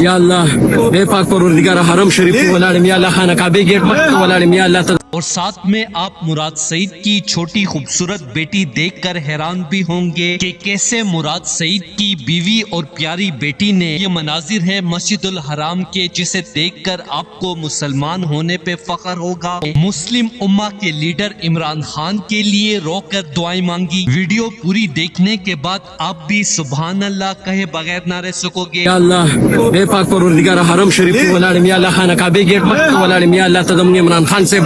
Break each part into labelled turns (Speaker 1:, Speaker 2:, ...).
Speaker 1: یا اللہ بے پاک پروردگار حرم شریف ولاړم یا اللہ خانہ کعبہ گیٹ پر ولاړم یا اللہ
Speaker 2: اور ساتھ میں آپ مراد سعید کی چھوٹی خوبصورت بیٹی دیکھ کر حیران بھی ہوں گے کہ کیسے مراد سعید کی بیوی اور پیاری بیٹی نے یہ مناظر ہے مسجد الحرام کے، جسے دیکھ کر آپ کو مسلمان ہونے پہ فخر ہوگا۔ مسلم امہ کے لیڈر عمران خان کے لیے رو کر دعائیں مانگی۔ ویڈیو پوری دیکھنے کے بعد آپ بھی سبحان اللہ کہے بغیر نہ رہ سکو گے۔
Speaker 1: یا اللہ بے پاک پروردگار حرم شریف ولاړم یا اللہ خانہ کعبہ گیٹ پر ولاړم یا اللہ تدم عمران خان سے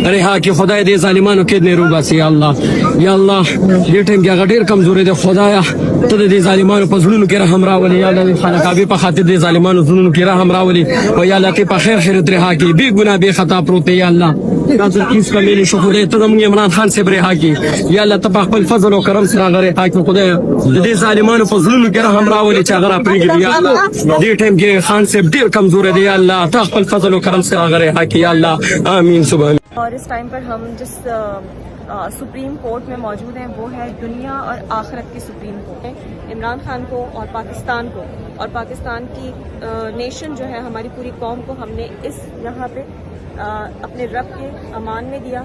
Speaker 1: رہا کہ خدای دے ظالمانو کې نه روبا سي یا الله دې ټیم کې هغه ډېر کمزوري دي خدایا ته دې ظالمانو په زړونو کې رحم راولي یا الله خانه کعبه په خاطر دې ظالمانو زړونو کې رحم راولي او یا الله ته په خیر خیرت رها کې بے گناہ بے خطا پروت یا الله تاسو کیس کمیلی شو خدای ته زموږ عمران خان سے رها کې یا الله ته په خپل فضل او کرم سره غره حاکم خدای دې ظالمانو په زړونو کې رحم راولي چې هغه پرېږدي یا الله دې ټیم کې خان سے ډېر کمزوري دي یا الله ته خپل فضل او کرم سره غره حاکم یا الله آمین سبحان۔
Speaker 3: اور اس ٹائم پر ہم جس سپریم کورٹ میں موجود ہیں وہ ہے دنیا اور آخرت کی سپریم کورٹ۔ عمران خان کو اور پاکستان کی نیشن جو ہے ہماری پوری قوم کو ہم نے اس یہاں پہ اپنے رب کے امان میں دیا۔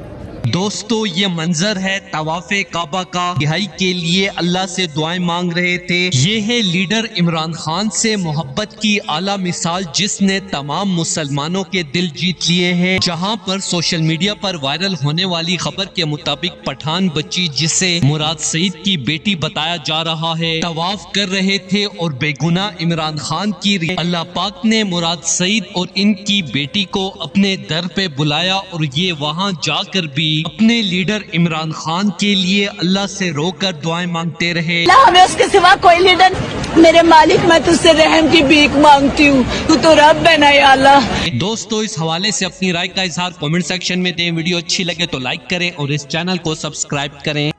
Speaker 2: دوستو یہ منظر ہے طواف کعبہ کا، رہائی کے لیے اللہ سے دعائیں مانگ رہے تھے۔ یہ ہے لیڈر عمران خان سے محبت کی اعلیٰ مثال جس نے تمام مسلمانوں کے دل جیت لیے ہیں۔ جہاں پر سوشل میڈیا پر وائرل ہونے والی خبر کے مطابق پٹھان بچی جسے مراد سعید کی بیٹی بتایا جا رہا ہے طواف کر رہے تھے اور بے گناہ عمران خان کی اللہ پاک نے مراد سعید اور ان کی بیٹی کو اپنے در پہ بلایا اور یہ وہاں جا کر بھی اپنے لیڈر عمران خان کے لیے اللہ سے رو کر دعائیں مانگتے رہے۔
Speaker 4: اللہ ہمیں اس کے سوا کوئی لیڈر، میرے مالک میں تجھ سے رحم کی بھیک مانگتی ہوں، تو رب ہے نا یا اللہ۔
Speaker 2: دوستو اس حوالے سے اپنی رائے کا اظہار کامنٹ سیکشن میں دیں۔ ویڈیو اچھی لگے تو لائک کریں اور اس چینل کو سبسکرائب کریں۔